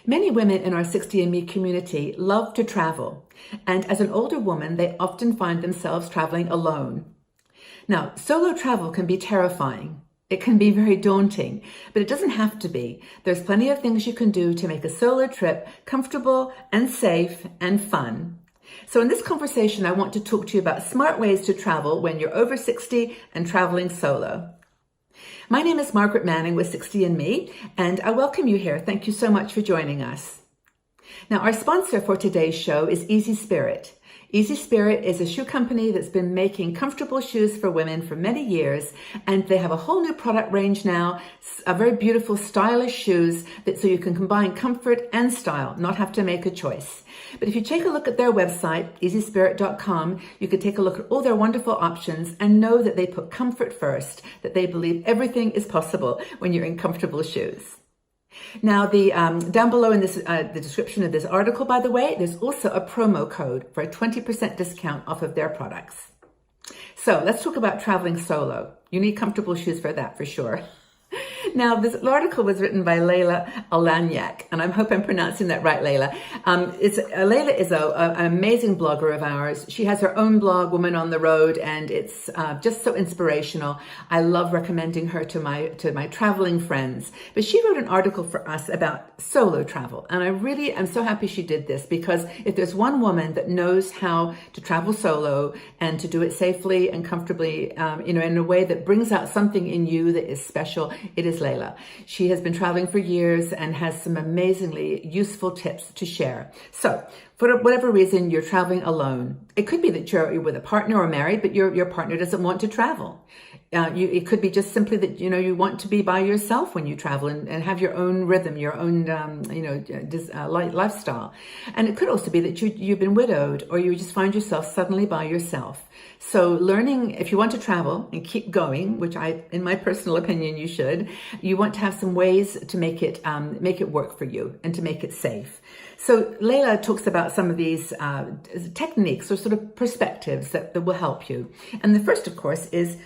Many women in our 60andMe community love to travel, and as an older woman, they often find themselves traveling alone. Now, solo travel can be terrifying. It can be very daunting, but it doesn't have to be. There's plenty of things you can do to make a solo trip comfortable and safe and fun. So in this conversation, I want to talk to you about smart ways to travel when you're over 60 and traveling solo. My name is Margaret Manning with 60andMe, and I welcome you here. Thank you so much for joining us. Now, our sponsor for today's show is Easy Spirit. Easy Spirit is a shoe company that's been making comfortable shoes for women for many years, and they have a whole new product range now, a very beautiful, stylish shoes so you can combine comfort and style, not have to make a choice. But if you take a look at their website, easyspirit.com, you can take a look at all their wonderful options and know that they put comfort first, that they believe everything is possible when you're in comfortable shoes. Now, down below in this the description of this article, by the way, there's also a promo code for a 20% discount off of their products. So let's talk about traveling solo. You need comfortable shoes for that, for sure. Now, this article was written by Layla Alanyak, and I hope I'm pronouncing that right, Layla. Layla is an amazing blogger of ours. She has her own blog, Woman on the Road, and it's just so inspirational. I love recommending her to my traveling friends. But she wrote an article for us about solo travel, and I really am so happy she did this, because if there's one woman that knows how to travel solo and to do it safely and comfortably, in a way that brings out something in you that is special, it is Layla. She has been traveling for years and has some amazingly useful tips to share. So, for whatever reason you're traveling alone, it could be that you're with a partner or married, but your partner doesn't want to travel. It could be just simply that you want to be by yourself when you travel and have your own rhythm, your own lifestyle. And it could also be that you've been widowed, or you just find yourself suddenly by yourself. So learning, if you want to travel and keep going, which in my personal opinion, you should, you want to have some ways to make it work for you and to make it safe. So Layla talks about some of these techniques or sort of perspectives that will help you. And the first, of course, is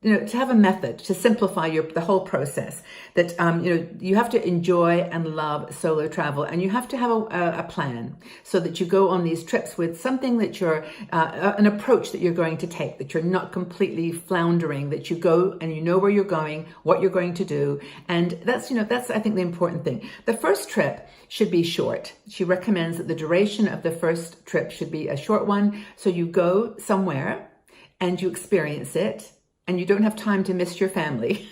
to have a method to simplify the whole process. That you have to enjoy and love solo travel, and you have to have a plan so that you go on these trips with something that you're an approach that you're going to take, that you're not completely floundering, that you go and you know where you're going, what you're going to do, and that's I think the important thing. The first trip should be short. She recommends that the duration of the first trip should be a short one, so you go somewhere and you experience it, and you don't have time to miss your family,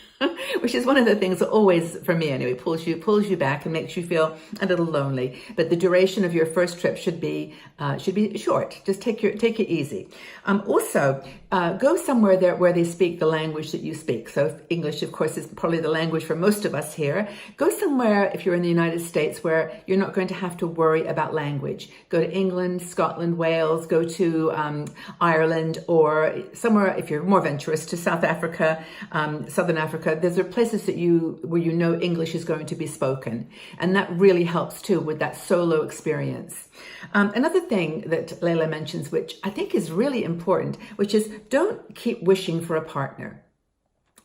which is one of the things that always, for me anyway, pulls you back and makes you feel a little lonely. But the duration of your first trip should be short. Just take it easy. Also, go somewhere where they speak the language that you speak. So English, of course, is probably the language for most of us here. Go somewhere, if you're in the United States, where you're not going to have to worry about language. Go to England, Scotland, Wales. Go to Ireland, or somewhere, if you're more venturous, to South Africa, Southern Africa. Those are places where English is going to be spoken, and that really helps too with that solo experience. Another thing that Layla mentions, which I think is really important, which is don't keep wishing for a partner.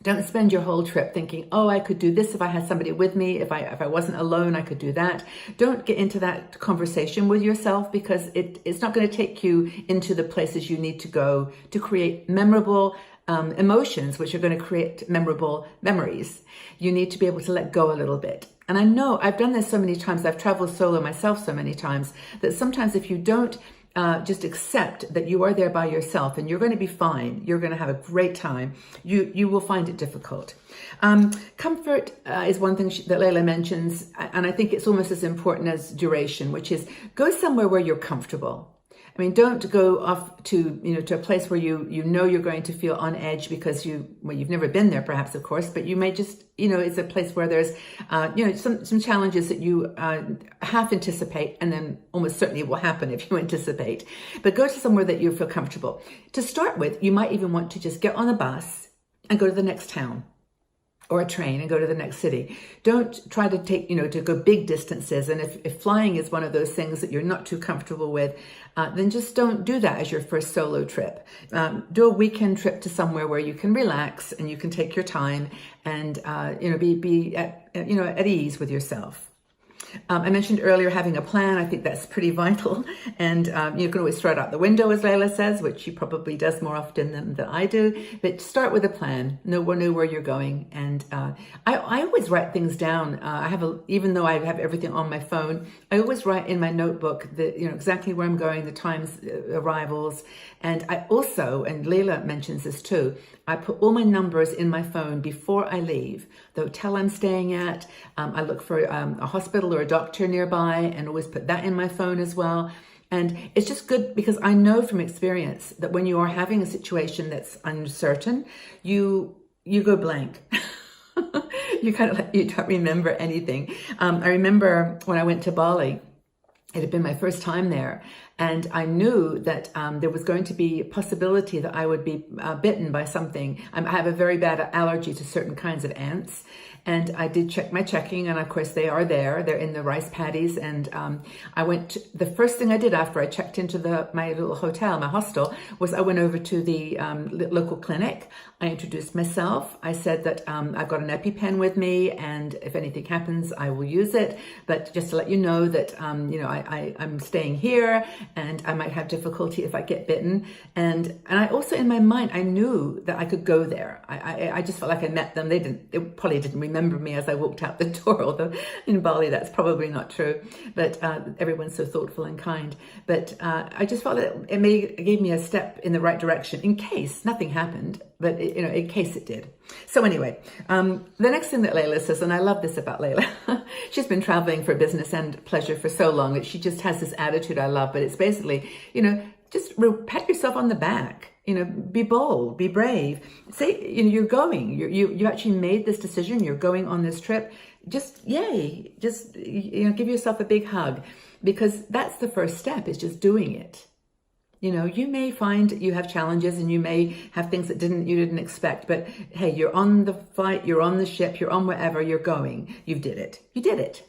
Don't spend your whole trip thinking, oh, I could do this if I had somebody with me. If I wasn't alone, I could do that. Don't get into that conversation with yourself, because it's not going to take you into the places you need to go to create memorable emotions, which are going to create memorable memories. You need to be able to let go a little bit. And I know I've done this so many times. I've traveled solo myself so many times that sometimes if you don't just accept that you are there by yourself and you're going to be fine, you're going to have a great time, you will find it difficult. Comfort is one thing that Layla mentions, and I think it's almost as important as duration, which is go somewhere where you're comfortable. I mean, don't go off to a place where you're going to feel on edge because you've never been there, perhaps, of course, but you may just, it's a place where there's, some challenges that you half anticipate, and then almost certainly will happen if you anticipate. But go to somewhere that you feel comfortable. To start with, you might even want to just get on a bus and go to the next town, or a train, and go to the next city. Don't try to to go big distances. And if flying is one of those things that you're not too comfortable with, then just don't do that as your first solo trip. Do a weekend trip to somewhere where you can relax and you can take your time and be at ease with yourself. I mentioned earlier having a plan. I think that's pretty vital. And you can always throw it out the window, as Layla says, which she probably does more often than I do. But start with a plan. Know where you're going. And I always write things down. Even though I have everything on my phone, I always write in my notebook exactly where I'm going, the times, arrivals. And I also, and Layla mentions this too, I put all my numbers in my phone before I leave. The hotel I'm staying at, I look for a hospital or a doctor nearby and always put that in my phone as well. And it's just good because I know from experience that when you are having a situation that's uncertain, you go blank. You don't remember anything. I remember when I went to Bali, it had been my first time there, and I knew that there was going to be a possibility that I would be bitten by something. I have a very bad allergy to certain kinds of ants. And I did check my checking, and of course they are there. They're in the rice paddies. And the first thing I did after I checked into my little hotel, my hostel, was I went over to the local clinic. I introduced myself. I said that I've got an EpiPen with me, and if anything happens, I will use it. But just to let you know that I'm staying here, and I might have difficulty if I get bitten. And I also, in my mind, I knew that I could go there. I just felt like I met them. They probably didn't remember me as I walked out the door, although in Bali that's probably not true, but everyone's so thoughtful and kind. But I just felt that it gave me a step in the right direction in case nothing happened, but in case it did. So anyway, the next thing that Layla says, and I love this about Layla, she's been traveling for business and pleasure for so long that she just has this attitude I love, but it's basically, just pat yourself on the back. Be bold, be brave. Say, you're going. You actually made this decision. You're going on this trip. Just yay! Just give yourself a big hug, because that's the first step. Is just doing it. You may find you have challenges, and you may have things that you didn't expect. But hey, you're on the flight. You're on the ship. You're on wherever you're going. You did it. You did it.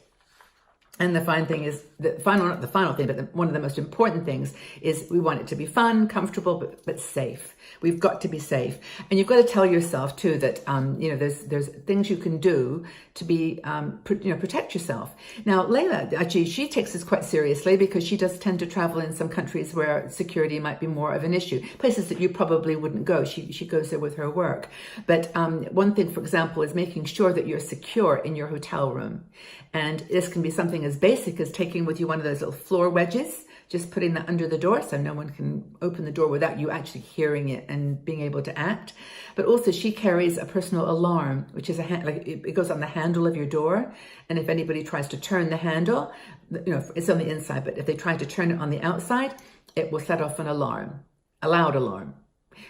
And the fine thing is, not the final thing, but one of the most important things is we want it to be fun, comfortable, but safe. We've got to be safe. And you've got to tell yourself too that, there's things you can do to be, protect yourself. Now, Layla, actually, she takes this quite seriously because she does tend to travel in some countries where security might be more of an issue, places that you probably wouldn't go. She goes there with her work. But one thing, for example, is making sure that you're secure in your hotel room. And this can be something as basic as taking with you one of those little floor wedges, just putting that under the door so no one can open the door without you actually hearing it and being able to act. But also she carries a personal alarm, which is it goes on the handle of your door. And if anybody tries to turn the handle, it's on the inside, but if they try to turn it on the outside, it will set off an alarm, a loud alarm.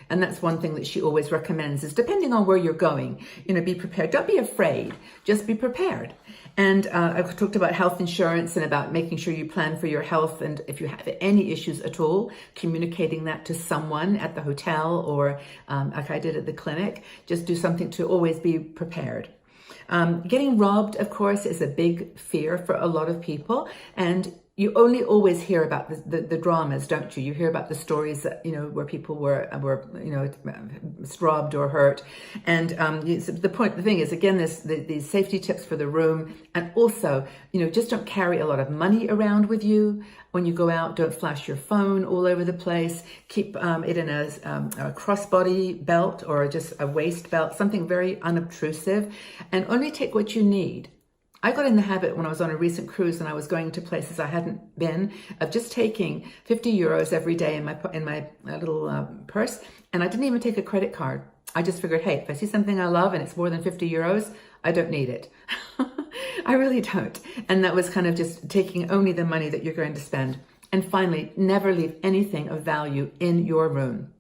And that's one thing that she always recommends is, depending on where you're going, be prepared. Don't be afraid. Just be prepared. And I've talked about health insurance and about making sure you plan for your health. And if you have any issues at all, communicating that to someone at the hotel or like I did at the clinic, just do something to always be prepared. Getting robbed, of course, is a big fear for a lot of people. And you only always hear about the dramas, don't you? You hear about the stories that, where people were robbed or hurt. And the thing is, again, these safety tips for the room. And also, just don't carry a lot of money around with you. When you go out, don't flash your phone all over the place. Keep it in a crossbody belt or just a waist belt, something very unobtrusive. And only take what you need. I got in the habit when I was on a recent cruise and I was going to places I hadn't been of just taking 50 euros every day in my little purse, and I didn't even take a credit card. I just figured, hey, if I see something I love and it's more than 50 euros, I don't need it. I really don't. And that was kind of just taking only the money that you're going to spend. And finally, never leave anything of value in your room.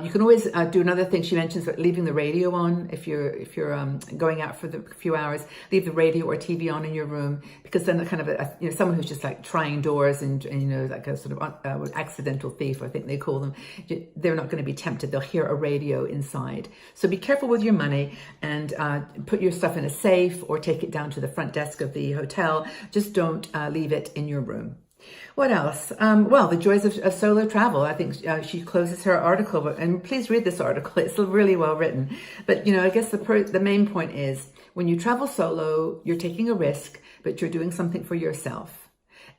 You can always do another thing she mentions, but leaving the radio on if you're going out for the few hours. Leave the radio or TV on in your room, because then the kind of someone who's just like trying doors and like a sort of accidental thief, I think they call them. They're not going to be tempted. They'll hear a radio inside. So be careful with your money and put your stuff in a safe or take it down to the front desk of the hotel. Just don't leave it in your room. What else? Well, the joys of solo travel. I think she closes her article, and please read this article. It's really well written. But, I guess the main point is When you travel solo, you're taking a risk, but you're doing something for yourself.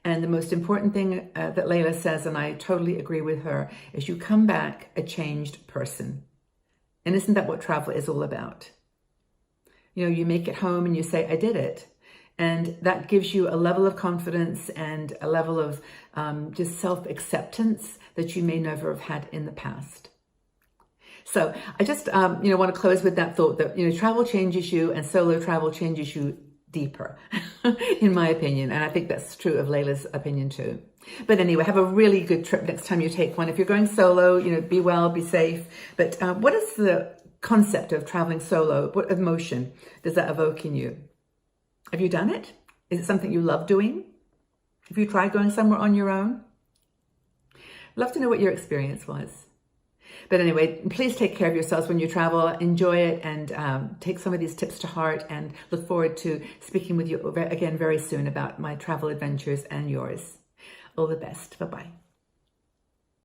And the most important thing that Layla says, and I totally agree with her, is you come back a changed person. And isn't that what travel is all about? You know, you make it home and you say, I did it. And that gives you a level of confidence and a level of just self-acceptance that you may never have had in the past. So I just, want to close with that thought that, travel changes you and solo travel changes you deeper, in my opinion. And I think that's true of Layla's opinion too. But anyway, have a really good trip next time you take one. If you're going solo, be well, be safe. But what is the concept of traveling solo? What emotion does that evoke in you? Have you done it? Is it something you love doing? Have you tried going somewhere on your own? Love to know what your experience was. But anyway, please take care of yourselves when you travel. Enjoy it and take some of these tips to heart, and look forward to speaking with you again very soon about my travel adventures and yours. All the best. Bye-bye.